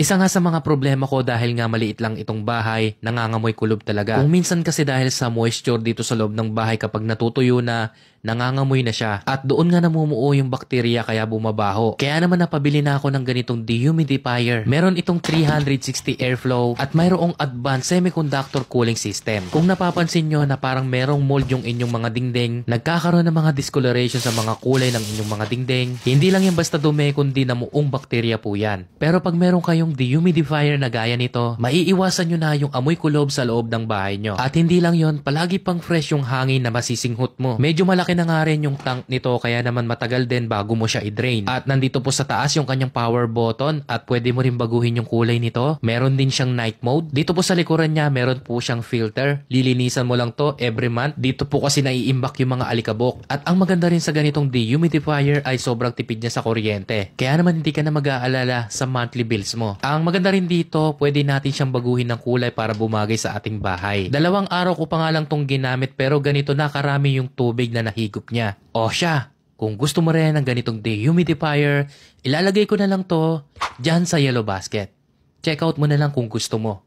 Isa nga sa mga problema ko dahil nga maliit lang itong bahay, nangangamoy kulob talaga. Kung minsan kasi dahil sa moisture dito sa loob ng bahay kapag natutuyo na, nangangamoy na siya. At doon nga namumuo yung bakterya kaya bumabaho. Kaya naman napabili na ako ng ganitong dehumidifier. Meron itong 360 airflow at mayroong advanced semiconductor cooling system. Kung napapansin nyo na parang merong mold yung inyong mga dingding, nagkakaroon ng mga discoloration sa mga kulay ng inyong mga dingding, hindi lang yan basta dumi kundi namuong bakterya po yan. Pero pag meron kayong dehumidifier na gaya nito, maiiwasan nyo na yung amoy kulob sa loob ng bahay nyo. At hindi lang yon, palagi pang fresh yung hangin na masisinghot mo. Medyo malaki na nga rin yung tank nito kaya naman matagal din bago mo siya i-drain. At nandito po sa taas yung kanyang power button at pwede mo rin baguhin yung kulay nito. Meron din siyang night mode. Dito po sa likuran niya meron po siyang filter. Lilinisan mo lang to every month. Dito po kasi naiimbak yung mga alikabok. At ang maganda rin sa ganitong dehumidifier ay sobrang tipid niya sa kuryente. Kaya naman hindi ka na mag-aalala sa monthly bills mo. Ang maganda rin dito, pwede natin siyang baguhin ng kulay para bumagay sa ating bahay. 2 araw ko pa nga lang tong ginamit pero ganito na karami yung tubig na higop niya. O siya, kung gusto mo rin ng ganitong dehumidifier, ilalagay ko na lang to dyan sa yellow basket. Check out mo na lang kung gusto mo.